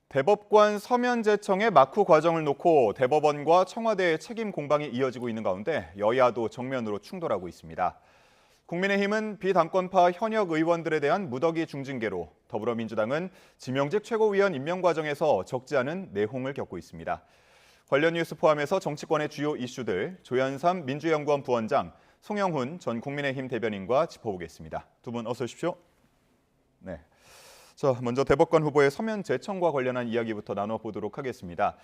대법관 서면 제청의 막후 과정을 놓고 대법원과 청와대의 책임 공방이 이어지고 있는 가운데 여야도 정면으로 충돌하고 있습니다. 국민의힘은 비당권파 현역 의원들에 대한 무더기 중징계로, 더불어민주당은 지명직 최고위원 임명 과정에서 적지 않은 내홍을 겪고 있습니다. 관련 뉴스 포함해서 정치권의 주요 이슈들 조현삼 민주연구원 부원장, 송영훈 전 국민의힘 대변인과 짚어보겠습니다. 두 분 어서 오십시오. 네. 자, 먼저 대법관 후보의 서면 제청과 관련한 이야기부터 나눠보도록 하겠습니다.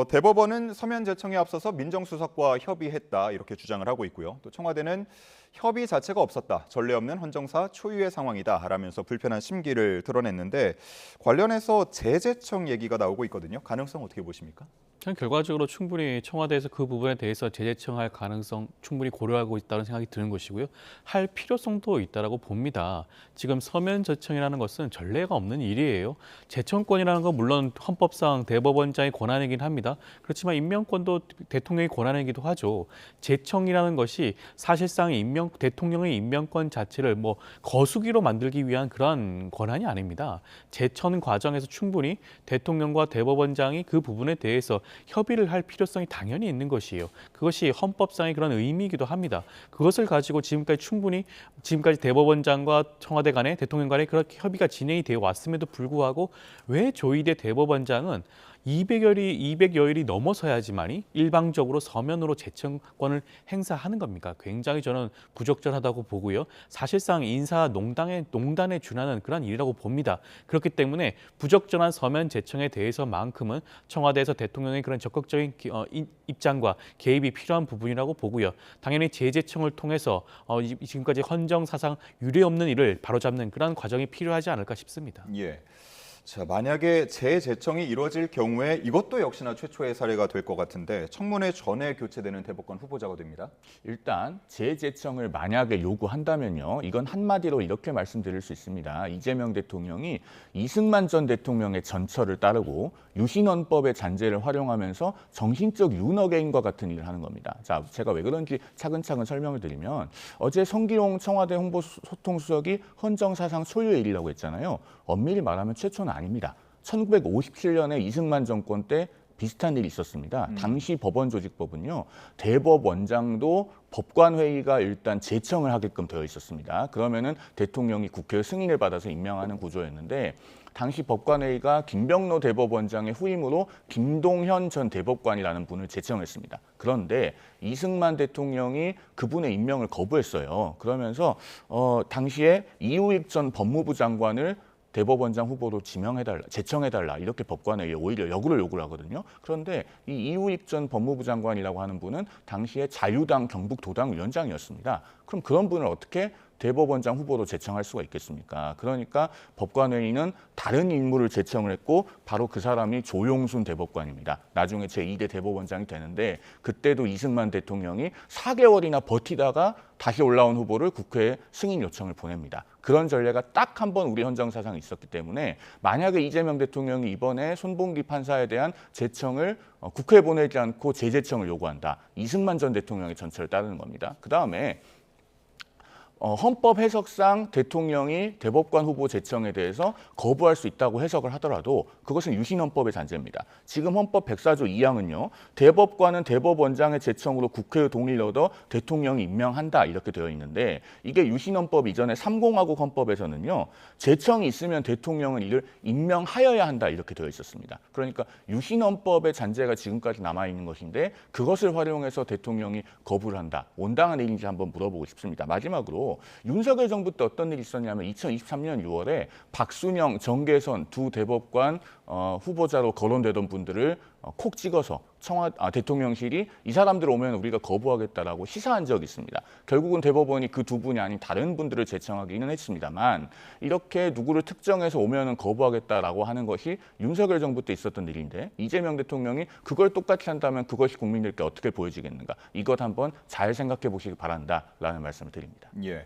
대법원은 서면 제청에 앞서서 민정수석과 협의했다 이렇게 주장을 하고 있고요. 또 청와대는 협의 자체가 없었다, 전례 없는 헌정사 초유의 상황이다 라면서 불편한 심기를 드러냈는데 관련해서 재제청 얘기가 나오고 있거든요. 가능성 어떻게 보십니까? 전 결과적으로 충분히 청와대에서 그 부분에 대해서 재제청할 가능성 충분히 고려하고 있다는 생각이 드는 것이고요. 할 필요성도 있다라고 봅니다. 지금 서면 제청이라는 것은 전례가 없는 일이에요. 제청권이라는 건 물론 헌법상 대법원장의 권한이긴 합니다. 그렇지만 임명권도 대통령의 권한이기도 하죠. 제청이라는 것이 사실상 대통령의 임명권 자체를 거수기로 만들기 위한 그러한 권한이 아닙니다. 제청 과정에서 충분히 대통령과 대법원장이 그 부분에 대해서 협의를 할 필요성이 당연히 있는 것이에요. 그것이 헌법상의 그런 의미이기도 합니다. 그것을 가지고 지금까지 대법원장과 청와대 간에 대통령 간에 그렇게 협의가 진행이 되어 왔음에도 불구하고 왜 조희대 대법원장은 200여일이 넘어서야지만이 일방적으로 서면으로 제청권을 행사하는 겁니까? 굉장히 저는 부적절하다고 보고요. 사실상 농단에 준하는 그런 일이라고 봅니다. 그렇기 때문에 부적절한 서면 제청에 대해서만큼은 청와대에서 대통령의 그런 적극적인 입장과 개입이 필요한 부분이라고 보고요. 당연히 재제청을 통해서 지금까지 헌정사상 유례없는 일을 바로잡는 그런 과정이 필요하지 않을까 싶습니다. 예. 자, 만약에 재제청이 이루어질 경우에 이것도 역시나 최초의 사례가 될 것 같은데 청문회 전에 교체되는 대법관 후보자가 됩니다. 일단 재제청을 만약에 요구한다면요. 이건 한마디로 이렇게 말씀드릴 수 있습니다. 이재명 대통령이 이승만 전 대통령의 전철을 따르고 유신헌법의 잔재를 활용하면서 정신적 윤허개인과 같은 일을 하는 겁니다. 자, 제가 왜 그런지 차근차근 설명을 드리면 어제 성기용 청와대 홍보소통수석이 헌정사상 소유의 일이라고 했잖아요. 엄밀히 말하면 최초는 아닙니다. 1957년에 이승만 정권 때 비슷한 일이 있었습니다. 당시 법원조직법은요, 대법원장도 법관회의가 일단 제청을 하게끔 되어 있었습니다. 그러면은 대통령이 국회 승인을 받아서 임명하는 구조였는데, 당시 법관회의가 김병로 대법원장의 후임으로 김동현 전 대법관이라는 분을 제청했습니다. 그런데 이승만 대통령이 그분의 임명을 거부했어요. 그러면서 당시에 이우익 전 법무부 장관을 대법원장 후보로 제청해달라 이렇게 법관회의에 오히려 역으로 요구를 하거든요. 그런데 이 이우익 전 법무부 장관이라고 하는 분은 당시에 자유당 경북도당 위원장이었습니다. 그럼 그런 분을 어떻게 대법원장 후보로 제청할 수가 있겠습니까? 그러니까 법관회의는 다른 인물을 제청을 했고 바로 그 사람이 조용순 대법관입니다. 나중에 제2대 대법원장이 되는데 그때도 이승만 대통령이 4개월이나 버티다가 다시 올라온 후보를 국회에 승인 요청을 보냅니다. 그런 전례가 딱 한 번 우리 헌정사상에 있었기 때문에 만약에 이재명 대통령이 이번에 손봉기 판사에 대한 제청을 국회에 보내지 않고 재제청을 요구한다. 이승만 전 대통령의 전철을 따르는 겁니다. 그다음에 헌법 해석상 대통령이 대법관 후보 제청에 대해서 거부할 수 있다고 해석을 하더라도 그것은 유신헌법의 잔재입니다. 지금 헌법 104조 2항은요. 대법관은 대법원장의 제청으로 국회의 동의를 얻어 대통령이 임명한다 이렇게 되어 있는데 이게 유신헌법 이전에 3공화국 헌법에서는요. 제청이 있으면 대통령은 이를 임명하여야 한다 이렇게 되어 있었습니다. 그러니까 유신헌법의 잔재가 지금까지 남아있는 것인데 그것을 활용해서 대통령이 거부를 한다. 온당한 일인지 한번 물어보고 싶습니다. 마지막으로 윤석열 정부 때 어떤 일이 있었냐면 2023년 6월에 박순영, 정계선 두 대법관 후보자로 거론되던 분들을 콕 찍어서 대통령실이 이 사람들 오면 우리가 거부하겠다라고 시사한 적이 있습니다. 결국은 대법원이 그 두 분이 아닌 다른 분들을 제청하기는 했습니다만 이렇게 누구를 특정해서 오면은 거부하겠다라고 하는 것이 윤석열 정부 때 있었던 일인데 이재명 대통령이 그걸 똑같이 한다면 그것이 국민들께 어떻게 보여지겠는가? 이것 한번 잘 생각해 보시기 바란다라는 말씀을 드립니다. 예.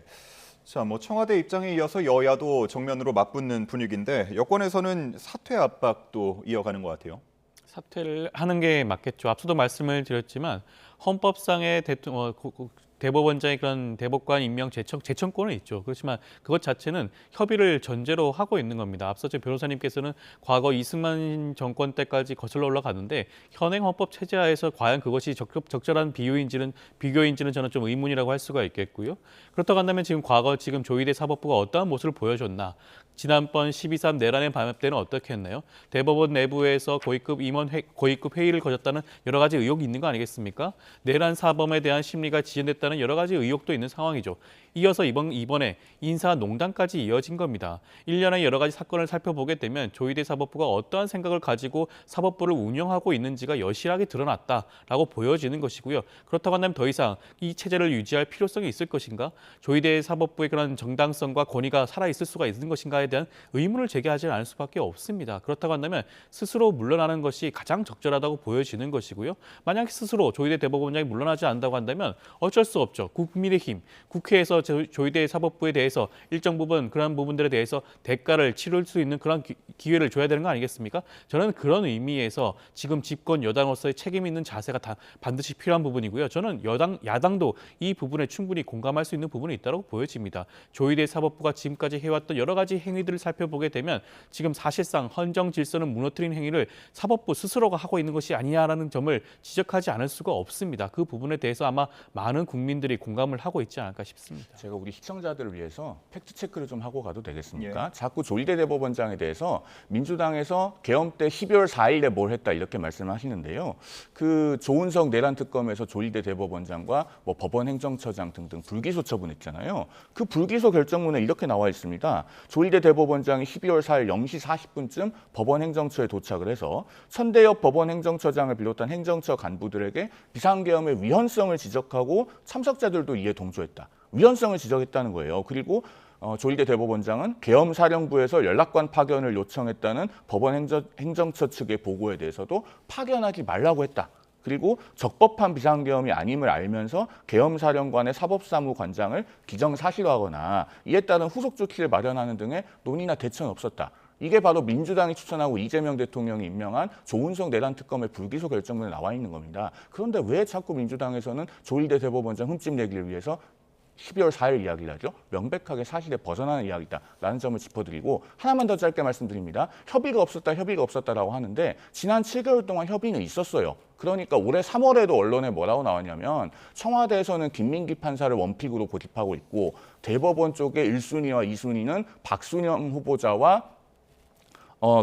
자, 청와대 입장에 이어서 여야도 정면으로 맞붙는 분위기인데 여권에서는 사퇴 압박도 이어가는 것 같아요. 사퇴를 하는 게 맞겠죠. 앞서도 말씀을 드렸지만 헌법상의 대법원장의 그런 대법관 임명 제청권은 있죠. 그렇지만 그것 자체는 협의를 전제로 하고 있는 겁니다. 앞서 제 변호사님께서는 과거 이승만 정권 때까지 거슬러 올라갔는데 현행 헌법 체제하에서 과연 그것이 적절한 비교인지는 저는 좀 의문이라고 할 수가 있겠고요. 그렇다고 한다면 지금 조희대 사법부가 어떠한 모습을 보여줬나? 지난번 12.3 내란의 반합 때는 어떻게 했나요? 대법원 내부에서 고위급 회의를 거쳤다는 여러 가지 의혹이 있는 거 아니겠습니까? 내란 사범에 대한 심리가 지연됐다는 여러 가지 의혹도 있는 상황이죠. 이어서 이번에 인사농단까지 이어진 겁니다. 일련의 여러 가지 사건을 살펴보게 되면 조희대 사법부가 어떠한 생각을 가지고 사법부를 운영하고 있는지가 여실하게 드러났다라고 보여지는 것이고요. 그렇다고 한다면 더 이상 이 체제를 유지할 필요성이 있을 것인가? 조희대 사법부의 그런 정당성과 권위가 살아있을 수가 있는 것인가에 대한 의문을 제기하지 않을 수밖에 없습니다. 그렇다고 한다면 스스로 물러나는 것이 가장 적절하다고 보여지는 것이고요. 만약 스스로 조희대 대법원장이 물러나지 않는다고 한다면 어쩔 수 없죠. 국민의힘, 국회에서 조희대 사법부에 대해서 일정 부분 그런 부분들에 대해서 대가를 치를 수 있는 그런 기회를 줘야 되는 거 아니겠습니까? 저는 그런 의미에서 지금 집권 여당으로서의 책임 있는 자세가 반드시 필요한 부분이고요. 저는 야당도 이 부분에 충분히 공감할 수 있는 부분이 있다고 보여집니다. 조희대 사법부가 지금까지 해왔던 여러 가지 행위들을 살펴보게 되면 지금 사실상 헌정 질서는 무너뜨린 행위를 사법부 스스로가 하고 있는 것이 아니냐라는 점을 지적하지 않을 수가 없습니다. 그 부분에 대해서 아마 많은 국민들이 공감을 하고 있지 않을까 싶습니다. 제가 우리 시청자들을 위해서 팩트 체크를 좀 하고 가도 되겠습니까? 예. 자꾸 조희대 대법원장에 대해서 민주당에서 계엄 때 12월 4일에 뭘 했다 이렇게 말씀하시는데요. 그 조은석 내란 특검에서 조희대 대법원장과 뭐 법원 행정처장 등등 불기소 처분했잖아요. 그 불기소 결정문에 이렇게 나와 있습니다. 조희대 대법원장이 12월 4일 0시 40분쯤 법원 행정처에 도착을 해서 천대엽 법원 행정처장을 비롯한 행정처 간부들에게 비상계엄의 위헌성을 지적하고 참석자들도 이에 동조했다. 위헌성을 지적했다는 거예요. 그리고 조희대 대법원장은 계엄사령부에서 연락관 파견을 요청했다는 법원 행정처 측의 보고에 대해서도 파견하지 말라고 했다. 그리고 적법한 비상계엄이 아님을 알면서 계엄사령관의 사법사무관장을 기정사실화하거나 이에 따른 후속 조치를 마련하는 등의 논의나 대처는 없었다. 이게 바로 민주당이 추천하고 이재명 대통령이 임명한 조은석 내란 특검의 불기소 결정문에 나와 있는 겁니다. 그런데 왜 자꾸 민주당에서는 조희대 대법원장 흠집 내기를 위해서 12월 4일 이야기를 하죠. 명백하게 사실에 벗어나는 이야기다라는 점을 짚어드리고 하나만 더 짧게 말씀드립니다. 협의가 없었다라고 하는데 지난 7개월 동안 협의는 있었어요. 그러니까 올해 3월에도 언론에 뭐라고 나왔냐면 청와대에서는 김민기 판사를 원픽으로 고집하고 있고 대법원 쪽의 1순위와 2순위는 박순영 후보자와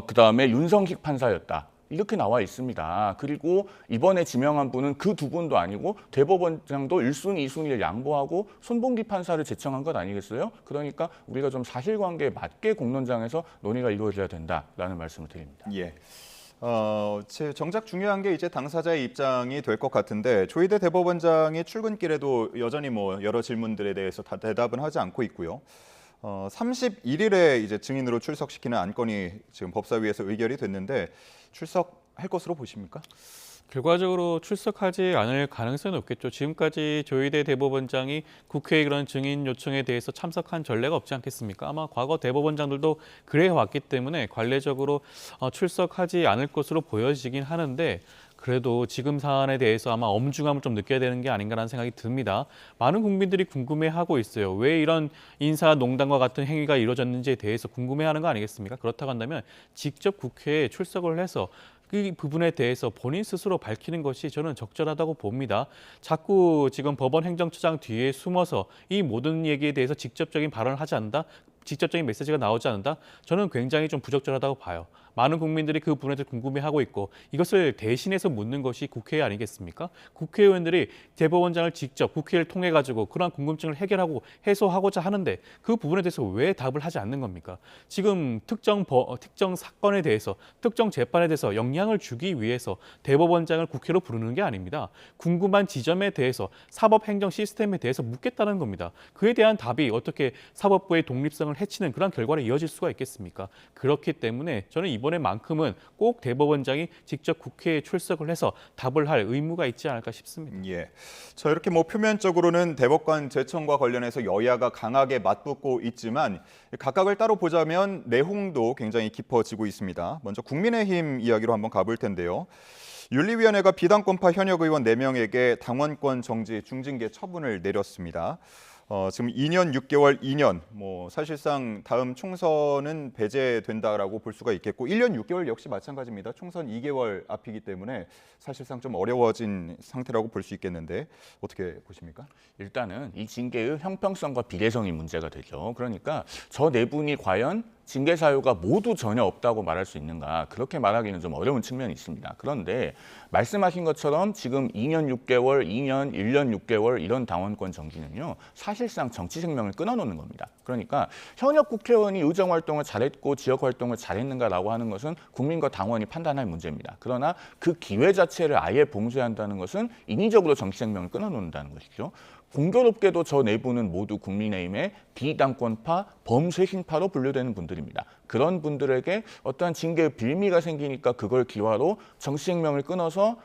그다음에 윤성식 판사였다. 이렇게 나와 있습니다. 그리고 이번에 지명한 분은 그 두 분도 아니고 대법원장도 1순위, 2순위를 양보하고 손봉기 판사를 제청한 것 아니겠어요? 그러니까 우리가 좀 사실관계에 맞게 공론장에서 논의가 이루어져야 된다라는 말씀을 드립니다. 예. 정작 중요한 게 이제 당사자의 입장이 될 것 같은데 조희대 대법원장이 출근길에도 여전히 뭐 여러 질문들에 대해서 다 대답은 하지 않고 있고요. 31일에 이제 증인으로 출석시키는 안건이 지금 법사위에서 의결이 됐는데 출석할 것으로 보십니까? 결과적으로 출석하지 않을 가능성이 높겠죠. 지금까지 조희대 대법원장이 국회의 그런 증인 요청에 대해서 참석한 전례가 없지 않겠습니까? 아마 과거 대법원장들도 그래 왔기 때문에 관례적으로 출석하지 않을 것으로 보여지긴 하는데 그래도 지금 사안에 대해서 아마 엄중함을 좀 느껴야 되는 게 아닌가라는 생각이 듭니다. 많은 국민들이 궁금해하고 있어요. 왜 이런 인사농단과 같은 행위가 이루어졌는지에 대해서 궁금해하는 거 아니겠습니까? 그렇다고 한다면 직접 국회에 출석을 해서 그 부분에 대해서 본인 스스로 밝히는 것이 저는 적절하다고 봅니다. 자꾸 지금 법원 행정처장 뒤에 숨어서 이 모든 얘기에 대해서 직접적인 발언을 하지 않는다? 직접적인 메시지가 나오지 않는다? 저는 굉장히 좀 부적절하다고 봐요. 많은 국민들이 그 부분에 대해서 궁금해하고 있고 이것을 대신해서 묻는 것이 국회 아니겠습니까? 국회의원들이 대법원장을 직접 국회를 통해 가지고 그러한 궁금증을 해결하고 해소하고자 하는데 그 부분에 대해서 왜 답을 하지 않는 겁니까? 지금 특정 사건에 대해서 특정 재판에 대해서 영향을 주기 위해서 대법원장을 국회로 부르는 게 아닙니다. 궁금한 지점에 대해서 사법행정 시스템에 대해서 묻겠다는 겁니다. 그에 대한 답이 어떻게 사법부의 독립성을 대통령을 해치는 그런 결과로 이어질 수가 있겠습니까? 그렇기 때문에 저는 이번에만큼은 꼭 대법원장이 직접 국회에 출석을 해서 답을 할 의무가 있지 않을까 싶습니다. 예. 자, 이렇게 뭐 표면적으로는 대법관 제청과 관련해서 여야가 강하게 맞붙고 있지만 각각을 따로 보자면 내홍도 굉장히 깊어지고 있습니다. 먼저 국민의힘 이야기로 한번 가볼 텐데요. 윤리위원회가 비당권파 현역 의원 4명에게 당원권 정지 중징계 처분을 내렸습니다. 지금 2년 6개월 2년, 사실상 다음 총선은 배제된다라고 볼 수가 있겠고 1년 6개월 역시 마찬가지입니다. 총선 2개월 앞이기 때문에 사실상 좀 어려워진 상태라고 볼 수 있겠는데 어떻게 보십니까? 일단은 이 징계의 형평성과 비례성이 문제가 되죠. 그러니까 저 네 분이 과연 징계 사유가 모두 전혀 없다고 말할 수 있는가, 그렇게 말하기는 좀 어려운 측면이 있습니다. 그런데 말씀하신 것처럼 지금 2년 6개월, 2년, 1년 6개월 이런 당원권 정지는요, 사실상 정치 생명을 끊어놓는 겁니다. 그러니까 현역 국회의원이 의정 활동을 잘했고 지역 활동을 잘했는가라고 하는 것은 국민과 당원이 판단할 문제입니다. 그러나 그 기회 자체를 아예 봉쇄한다는 것은 인위적으로 정치 생명을 끊어놓는다는 것이죠. 공교롭게도 저 네 분은 모두 국민의힘의 비당권파, 범쇄신파로 분류되는 분들입니다. 그런 분들에게 어떠한 징계의 빌미가 생기니까 그걸 기화로 정치 생명을 끊어서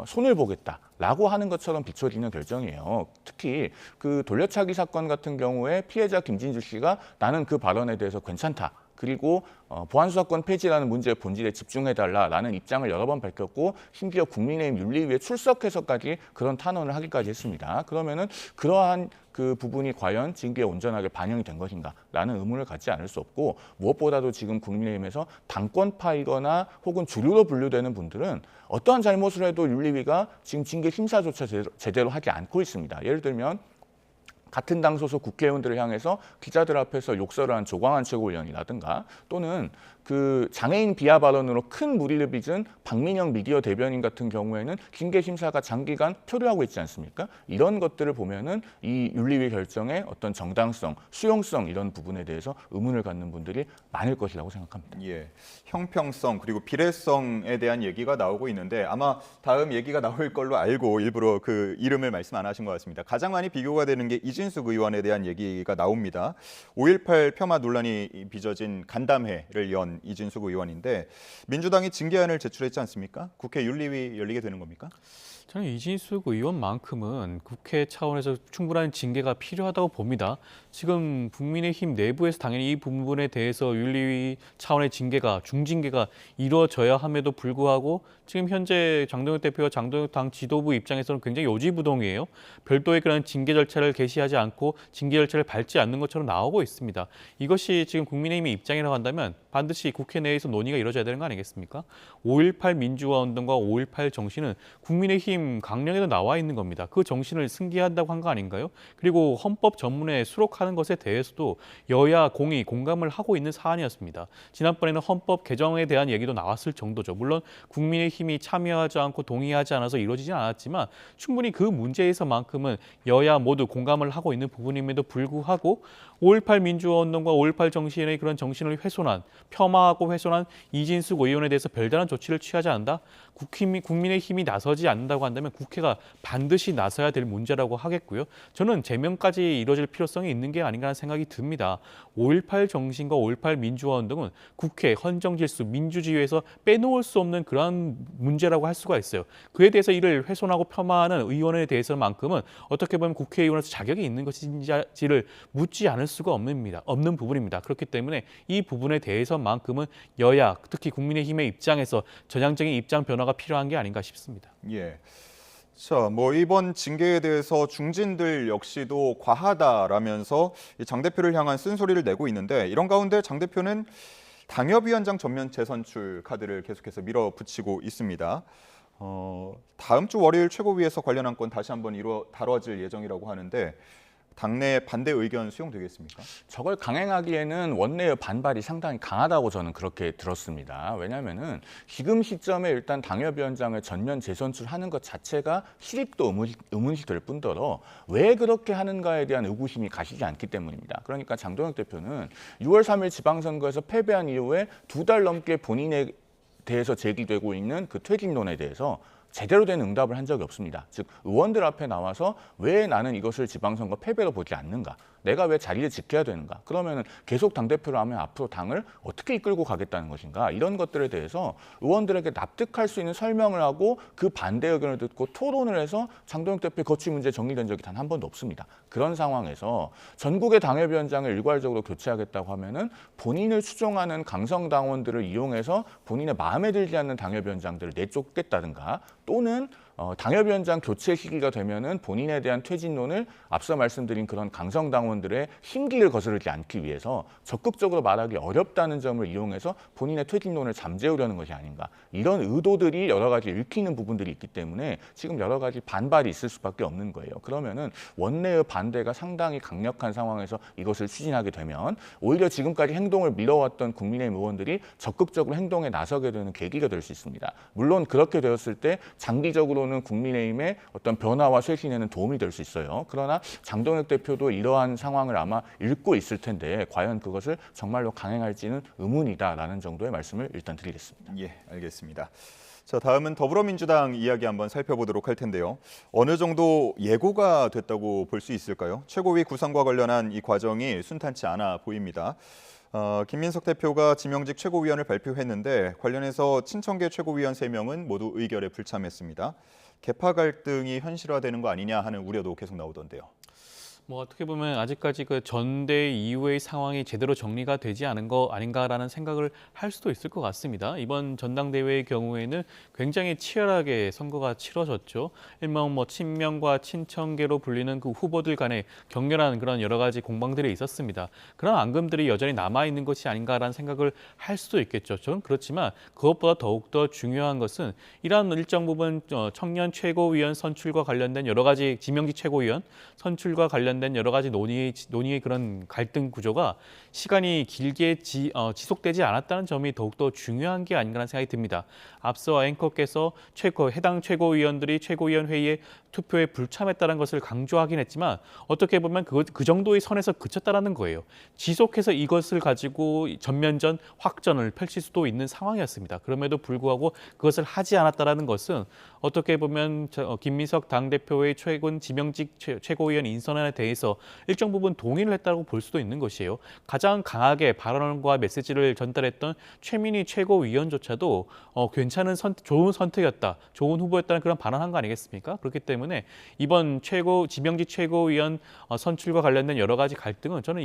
손을 보겠다라고 하는 것처럼 비춰지는 결정이에요. 특히 그 돌려차기 사건 같은 경우에 피해자 김진주 씨가 나는 그 발언에 대해서 괜찮다. 그리고 보안수사권 폐지라는 문제의 본질에 집중해달라라는 입장을 여러 번 밝혔고 심지어 국민의힘 윤리위에 출석해서까지 그런 탄원을 하기까지 했습니다. 그러면은 그러한 그 부분이 과연 징계에 온전하게 반영이 된 것인가라는 의문을 갖지 않을 수 없고, 무엇보다도 지금 국민의힘에서 당권파이거나 혹은 주류로 분류되는 분들은 어떠한 잘못을 해도 윤리위가 지금 징계 심사조차 제대로 하지 않고 있습니다. 예를 들면 같은 당 소속 국회의원들을 향해서 기자들 앞에서 욕설을 한 조광한 최고위원이라든가, 또는 그 장애인 비하 발언으로 큰 물의를 빚은 박민영 미디어 대변인 같은 경우에는 징계 심사가 장기간 표류하고 있지 않습니까? 이런 것들을 보면은 이 윤리위 결정의 어떤 정당성, 수용성 이런 부분에 대해서 의문을 갖는 분들이 많을 것이라고 생각합니다. 예, 형평성 그리고 비례성에 대한 얘기가 나오고 있는데 아마 다음 얘기가 나올 걸로 알고 일부러 그 이름을 말씀 안 하신 것 같습니다. 가장 많이 비교가 되는 게 이진숙 의원에 대한 얘기가 나옵니다. 5.18 폄하 논란이 빚어진 간담회를 연 이진숙 의원인데 민주당이 징계안을 제출했지 않습니까? 국회 윤리위 열리게 되는 겁니까? 저는 이진숙 의원만큼은 국회 차원에서 충분한 징계가 필요하다고 봅니다. 지금 국민의힘 내부에서 당연히 이 부분에 대해서 윤리위 차원의 징계가, 중징계가 이루어져야 함에도 불구하고 지금 현재 장동혁 대표와 장동혁 당 지도부 입장에서는 굉장히 요지부동이에요. 별도의 그런 징계 절차를 개시하지 않고 징계 절차를 밟지 않는 것처럼 나오고 있습니다. 이것이 지금 국민의힘의 입장이라고 한다면 반드시 국회 내에서 논의가 이루어져야 되는 거 아니겠습니까? 5.18 민주화 운동과 5.18 정신은 국민의힘 강령에도 나와 있는 겁니다. 그 정신을 승계한다고 한 거 아닌가요? 그리고 헌법 전문에 수록하는 것에 대해서도 여야 공의 공감을 하고 있는 사안이었습니다. 지난번에는 헌법 개정에 대한 얘기도 나왔을 정도죠. 물론 국민의힘이 참여하지 않고 동의하지 않아서 이루어지진 않았지만 충분히 그 문제에서만큼은 여야 모두 공감을 하고 있는 부분임에도 불구하고 5.18 민주화 운동과 5.18 정신의 그런 정신을 훼손한, 폄하하고 훼손한 이진숙 의원에 대해서 별다른 조치를 취하지 않는다? 국민의힘이 나서지 않는다고 한다면 국회가 반드시 나서야 될 문제라고 하겠고요. 저는 제명까지 이루어질 필요성이 있는 게 아닌가 하는 생각이 듭니다. 5.18 정신과 5.18 민주화 운동은 국회, 헌정질서, 민주주의에서 빼놓을 수 없는 그러한 문제라고 할 수가 있어요. 그에 대해서 이를 훼손하고 폄하하는 의원에 대해서만큼은 어떻게 보면 국회의원으로서 자격이 있는 것인지를 묻지 않을 수가 없는 부분입니다. 그렇기 때문에 이 부분에 대해서만큼은 여야, 특히 국민의힘의 입장에서 전향적인 입장 변화가 필요한 게 아닌가 싶습니다. 예. 자, 이번 징계에 대해서 중진들 역시도 과하다라면서 장 대표를 향한 쓴소리를 내고 있는데 이런 가운데 장 대표는 당협위원장 전면 재선출 카드를 계속해서 밀어붙이고 있습니다. 다음 주 월요일 최고위에서 관련 안건 다시 한번 다뤄질 예정이라고 하는데 당내 반대 의견 수용되겠습니까? 저걸 강행하기에는 원내의 반발이 상당히 강하다고 저는 그렇게 들었습니다. 왜냐하면은 지금 시점에 일단 당협위원장을 전면 재선출하는 것 자체가 실익도 의문시 될 뿐더러 왜 그렇게 하는가에 대한 의구심이 가시지 않기 때문입니다. 그러니까 장동혁 대표는 6월 3일 지방선거에서 패배한 이후에 2달 넘게 본인에 대해서 제기되고 있는 그 퇴진론에 대해서 제대로 된 응답을 한 적이 없습니다. 즉 의원들 앞에 나와서 왜 나는 이것을 지방선거 패배로 보지 않는가, 내가 왜 자리를 지켜야 되는가? 그러면은 계속 당대표를 하면 앞으로 당을 어떻게 이끌고 가겠다는 것인가? 이런 것들에 대해서 의원들에게 납득할 수 있는 설명을 하고 그 반대 의견을 듣고 토론을 해서 장동혁 대표의 거취 문제 정리된 적이 단 한 번도 없습니다. 그런 상황에서 전국의 당협위원장을 일괄적으로 교체하겠다고 하면은 본인을 추종하는 강성 당원들을 이용해서 본인의 마음에 들지 않는 당협위원장들을 내쫓겠다든가 또는 당협위원장 교체 시기가 되면은 본인에 대한 퇴진론을 앞서 말씀드린 그런 강성 당원들의 심기를 거스르지 않기 위해서 적극적으로 말하기 어렵다는 점을 이용해서 본인의 퇴진론을 잠재우려는 것이 아닌가. 이런 의도들이 여러 가지 읽히는 부분들이 있기 때문에 지금 여러 가지 반발이 있을 수밖에 없는 거예요. 그러면은 원내의 반대가 상당히 강력한 상황에서 이것을 추진하게 되면 오히려 지금까지 행동을 미뤄왔던 국민의힘 의원들이 적극적으로 행동에 나서게 되는 계기가 될 수 있습니다. 물론 그렇게 되었을 때 장기적으로는 국민의힘의 어떤 변화와 쇄신에는 도움이 될 수 있어요. 그러나 장동혁 대표도 이러한 상황을 아마 읽고 있을 텐데 과연 그것을 정말로 강행할지는 의문이다라는 정도의 말씀을 일단 드리겠습니다. 예, 알겠습니다. 자, 다음은 더불어민주당 이야기 한번 살펴보도록 할 텐데요. 어느 정도 예고가 됐다고 볼 수 있을까요? 최고위 구성과 관련한 이 과정이 순탄치 않아 보입니다. 김민석 대표가 지명직 최고위원을 발표했는데 관련해서 친청계 최고위원 3명은 모두 의결에 불참했습니다. 계파 갈등이 현실화되는 거 아니냐 하는 우려도 계속 나오던데요. 뭐 어떻게 보면 아직까지 그 전대 이후의 상황이 제대로 정리가 되지 않은 거 아닌가라는 생각을 할 수도 있을 것 같습니다. 이번 전당대회의 경우에는 굉장히 치열하게 선거가 치러졌죠. 일명 뭐 친명과 친청계로 불리는 그 후보들 간의 격렬한 그런 여러 가지 공방들이 있었습니다. 그런 앙금들이 여전히 남아 있는 것이 아닌가라는 생각을 할 수도 있겠죠. 저는 그렇지만 그것보다 더욱더 중요한 것은 이러한 일정 부분 청년 최고위원 선출과 관련된 여러 가지 지명직 최고위원 선출과 관련된 여러 가지 논의의 그런 갈등 구조가 시간이 길게 지속되지 않았다는 점이 더욱더 중요한 게 아닌가라는 생각이 듭니다. 앞서 앵커께서 해당 최고위원들이 최고위원 회의에 투표에 불참했다는 것을 강조하긴 했지만 어떻게 보면 그 정도의 선에서 그쳤다라는 거예요. 지속해서 이것을 가지고 전면전 확전을 펼칠 수도 있는 상황이었습니다. 그럼에도 불구하고 그것을 하지 않았다라는 것은 어떻게 보면 김민석 당대표의 최근 지명직 최고위원 인선에 대해서 일정 부분 동의를 했다고 볼 수도 있는 것이에요. 가장 강하게 발언과 메시지를 전달했던 최민희 최고위원조차도 괜찮은 좋은 선택이었다, 좋은 후보였다는 그런 발언한 거 아니겠습니까? 그렇기 때문에 이번 지명직 최고위원 선출과 관련된 여러 가지 갈등은 저는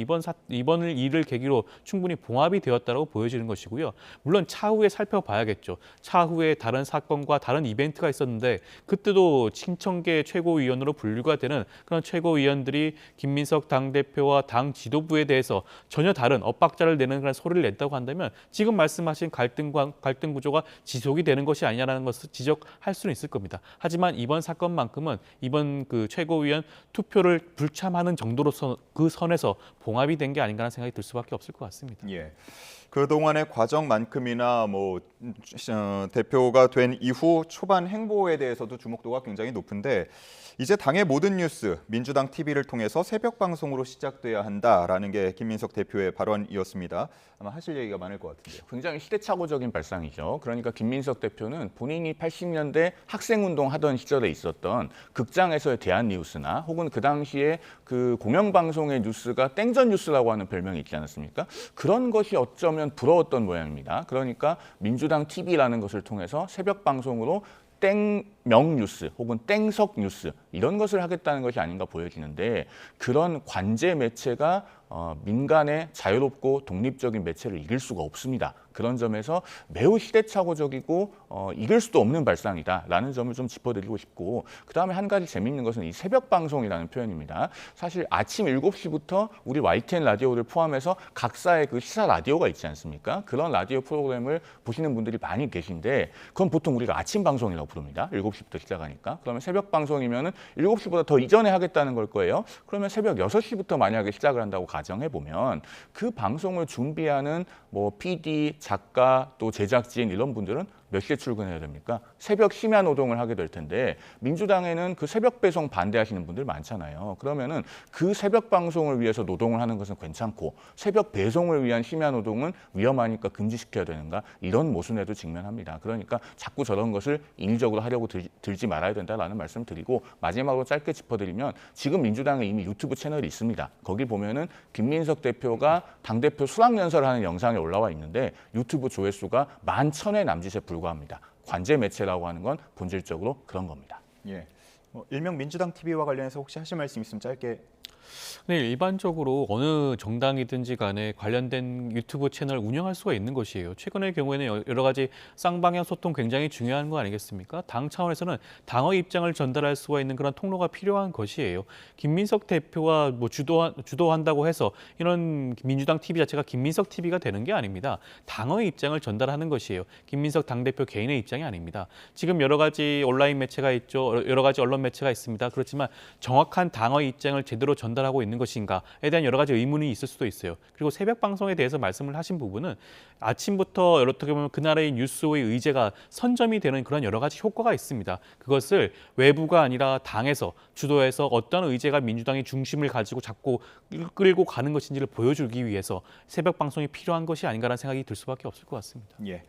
이번 일을 계기로 충분히 봉합이 되었다고 보여지는 것이고요. 물론 차후에 살펴봐야겠죠. 차후에 다른 사건과 다른 이벤트가 있었는데 그때도 친청계 최고위원으로 분류가 되는 그런 최고위원들이 김민석 당대표와 당 지도부에 대해서 전혀 다른 엇박자를 내는 그런 소리를 냈다고 한다면 지금 말씀하신 갈등 구조가 지속이 되는 것이 아니냐라는 것을 지적할 수는 있을 겁니다. 하지만 이번 사건만큼은 이번 그 최고위원 투표를 불참하는 정도로서 그 선에서 봉합이 된 게 아닌가라는 생각이 들 수밖에 없을 것 같습니다. 예. 그동안의 과정만큼이나 대표가 된 이후 초반 행보에 대해서도 주목도가 굉장히 높은데 이제 당의 모든 뉴스 민주당 TV를 통해서 새벽 방송으로 시작돼야 한다라는 게 김민석 대표의 발언이었습니다. 아마 하실 얘기가 많을 것 같은데요. 굉장히 시대착오적인 발상이죠. 그러니까 김민석 대표는 본인이 80년대 학생운동 하던 시절에 있었던 극장에서의 대한뉴스나 혹은 그 당시에 그 공영방송의 뉴스가 땡전 뉴스라고 하는 별명이 있지 않았습니까? 그런 것이 어쩌면 부러웠던 모양입니다. 그러니까 민주당 TV라는 것을 통해서 새벽 방송으로 땡명 뉴스 혹은 땡석 뉴스 이런 것을 하겠다는 것이 아닌가 보여지는데 그런 관제 매체가 민간의 자유롭고 독립적인 매체를 이길 수가 없습니다. 그런 점에서 매우 시대착오적이고 이길 수도 없는 발상이다라는 점을 좀 짚어드리고 싶고 그다음에 한 가지 재미있는 것은 이 새벽 방송이라는 표현입니다. 사실 아침 7시부터 우리 YTN 라디오를 포함해서 각사의 그 시사 라디오가 있지 않습니까? 그런 라디오 프로그램을 보시는 분들이 많이 계신데 그건 보통 우리가 아침 방송이라고 부릅니다. 7시부터 시작하니까. 그러면 새벽 방송이면은 7시보다 더 이전에 하겠다는 걸 거예요. 그러면 새벽 6시부터 만약에 시작을 한다고 가정해 보면 그 방송을 준비하는 뭐 PD, 작가, 또 제작진 이런 분들은 몇 시에 출근해야 됩니까? 새벽 심야 노동을 하게 될 텐데 민주당에는 그 새벽 배송 반대하시는 분들 많잖아요. 그러면은 그 새벽 방송을 위해서 노동을 하는 것은 괜찮고 새벽 배송을 위한 심야 노동은 위험하니까 금지시켜야 되는가? 이런 모순에도 직면합니다. 그러니까 자꾸 저런 것을 인위적으로 하려고 들지 말아야 된다라는 말씀을 드리고 마지막으로 짧게 짚어드리면 지금 민주당에 이미 유튜브 채널이 있습니다. 거기 보면은 김민석 대표가 당대표 수락연설을 하는 영상이 올라와 있는데 유튜브 조회수가 11,000회 남짓에 불과합니다. 관제 매체라고 하는 건 본질적으로 그런 겁니다. 예. 일명 민주당 TV와 관련해서 혹시 하실 말씀 있으면 짧게. 네, 일반적으로 어느 정당이든지 간에 관련된 유튜브 채널 운영할 수가 있는 것이에요. 최근의 경우에는 여러 가지 쌍방향 소통 굉장히 중요한 거 아니겠습니까? 당 차원에서는 당의 입장을 전달할 수가 있는 그런 통로가 필요한 것이에요. 김민석 대표가 뭐 주도한다고 해서 이런 민주당 TV 자체가 김민석 TV가 되는 게 아닙니다. 당의 입장을 전달하는 것이에요. 김민석 당대표 개인의 입장이 아닙니다. 지금 여러 가지 온라인 매체가 있죠. 여러 가지 언론 매체가 있습니다. 그렇지만 정확한 당의 입장을 제대로 전달하고 있는 것인가에 대한 여러 가지 의문이 있을 수도 있어요. 그리고 새벽 방송에 대해서 말씀을 하신 부분은 아침부터 어떻게 보면 그나라의 뉴스의 의제가 선점이 되는 그런 여러 가지 효과가 있습니다. 그것을 외부가 아니라 당에서 주도해서 어떤 의제가 민주당의 중심을 가지고 잡고 끌고 가는 것인지를 보여주기 위해서 새벽 방송이 필요한 것이 아닌가라는 생각이 들 수밖에 없을 것 같습니다. 예.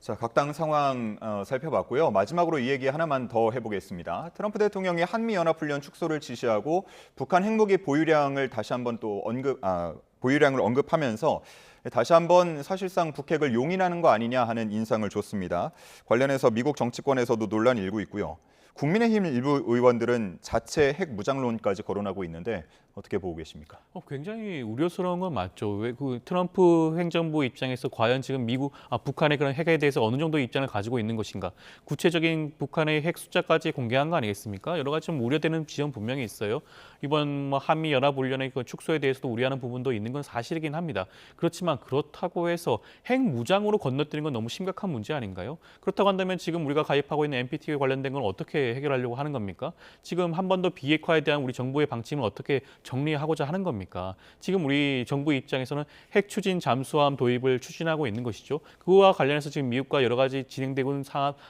자, 각 당 상황 살펴봤고요. 마지막으로 이 얘기 하나만 더 해보겠습니다. 트럼프 대통령이 한미연합훈련 축소를 지시하고 북한 핵무기 보유량을 다시 한번 또 보유량을 언급하면서 다시 한번 사실상 북핵을 용인하는 거 아니냐 하는 인상을 줬습니다. 관련해서 미국 정치권에서도 논란이 일고 있고요. 국민의힘 일부 의원들은 자체 핵 무장론까지 거론하고 있는데 어떻게 보고 계십니까? 굉장히 우려스러운 건 맞죠. 왜 그 트럼프 행정부 입장에서 과연 지금 북한의 그런 핵에 대해서 어느 정도 입장을 가지고 있는 것인가? 구체적인 북한의 핵 숫자까지 공개한 거 아니겠습니까? 여러 가지 좀 우려되는 지점 분명히 있어요. 이번 한미 연합 훈련의 그 축소에 대해서도 우려하는 부분도 있는 건 사실이긴 합니다. 그렇지만 그렇다고 해서 핵 무장으로 건너뛰는 건 너무 심각한 문제 아닌가요? 그렇다고 한다면 지금 우리가 가입하고 있는 NPT에 관련된 건 어떻게 해결하려고 하는 겁니까? 지금 한반도 비핵화에 대한 우리 정부의 방침을 어떻게 정리하고자 하는 겁니까? 지금 우리 정부 입장에서는 핵 추진 잠수함 도입을 추진하고 있는 것이죠. 그와 관련해서 지금 미국과 여러 가지 진행되고 있는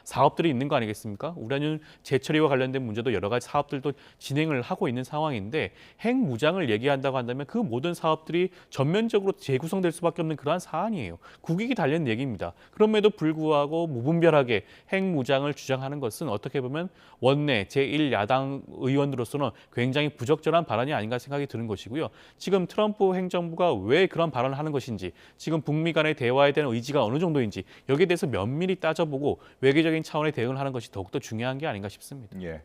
사업들이 있는 거 아니겠습니까? 우라늄 재처리와 관련된 문제도 여러 가지 사업들도 진행을 하고 있는 상황인데 핵 무장을 얘기한다고 한다면 그 모든 사업들이 전면적으로 재구성될 수밖에 없는 그러한 사안이에요. 국익이 달린 얘기입니다. 그럼에도 불구하고 무분별하게 핵 무장을 주장하는 것은 어떻게 보면 원내 제1야당 의원으로서는 굉장히 부적절한 발언이 아닌가 생각이 드는 것이고요. 지금 트럼프 행정부가 왜 그런 발언을 하는 것인지, 지금 북미 간의 대화에 대한 의지가 어느 정도인지 여기에 대해서 면밀히 따져보고 외교적인 차원의 대응을 하는 것이 더욱더 중요한 게 아닌가 싶습니다. 예.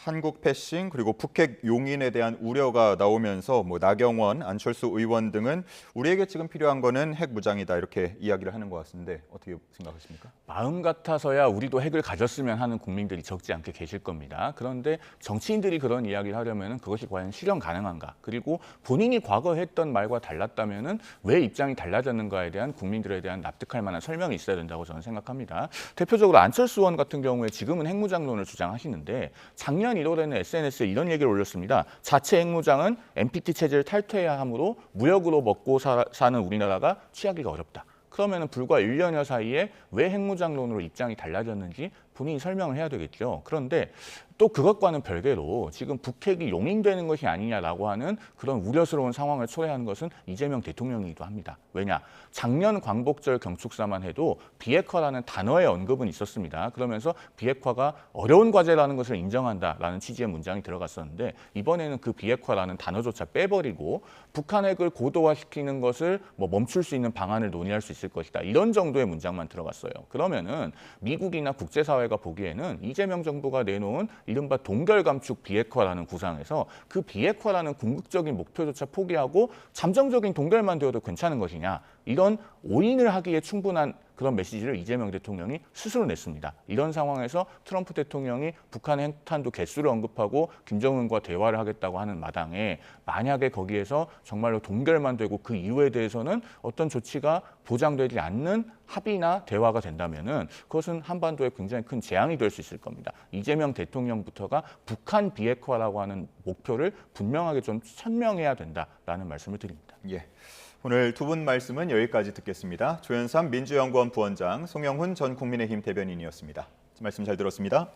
한국 패싱 그리고 북핵 용인에 대한 우려가 나오면서 나경원, 안철수 의원 등은 우리에게 지금 필요한 거는 핵 무장이다 이렇게 이야기를 하는 것 같은데 어떻게 생각하십니까? 마음 같아서야 우리도 핵을 가졌으면 하는 국민들이 적지 않게 계실 겁니다. 그런데 정치인들이 그런 이야기를 하려면 그것이 과연 실현 가능한가? 그리고 본인이 과거에 했던 말과 달랐다면 왜 입장이 달라졌는가에 대한 국민들에 대한 납득할 만한 설명이 있어야 된다고 저는 생각합니다. 대표적으로 안철수 의원 같은 경우에 지금은 핵무장론을 주장하시는데 작년 1월에는 SNS에 이런 얘기를 올렸습니다. 자체 핵무장은 NPT 체제를 탈퇴해야 하므로 무역으로 먹고 사는 우리나라가 취하기가 어렵다. 그러면 불과 1년여 사이에 왜 핵무장론으로 입장이 달라졌는지 본인이 설명을 해야 되겠죠. 그런데 또 그것과는 별개로 지금 북핵이 용인되는 것이 아니냐라고 하는 그런 우려스러운 상황을 초래한 것은 이재명 대통령이기도 합니다. 왜냐? 작년 광복절 경축사만 해도 비핵화라는 단어의 언급은 있었습니다. 그러면서 비핵화가 어려운 과제라는 것을 인정한다라는 취지의 문장이 들어갔었는데 이번에는 그 비핵화라는 단어조차 빼버리고 북한 핵을 고도화시키는 것을 멈출 수 있는 방안을 논의할 수 있을 것이다. 이런 정도의 문장만 들어갔어요. 그러면은 미국이나 국제사회가 보기에는 이재명 정부가 내놓은 이른바 동결감축 비핵화라는 구상에서 그 비핵화라는 궁극적인 목표조차 포기하고 잠정적인 동결만 되어도 괜찮은 것이냐, 이런 오인을 하기에 충분한 그런 메시지를 이재명 대통령이 스스로 냈습니다. 이런 상황에서 트럼프 대통령이 북한 핵탄두 개수를 언급하고 김정은과 대화를 하겠다고 하는 마당에 만약에 거기에서 정말로 동결만 되고 그 이유에 대해서는 어떤 조치가 보장되지 않는 합의나 대화가 된다면은 그것은 한반도에 굉장히 큰 재앙이 될 수 있을 겁니다. 이재명 대통령부터가 북한 비핵화라고 하는 목표를 분명하게 좀 천명해야 된다라는 말씀을 드립니다. 예. 오늘 두 분 말씀은 여기까지 듣겠습니다. 조현삼 민주연구원 부원장, 송영훈 전 국민의힘 대변인이었습니다. 말씀 잘 들었습니다.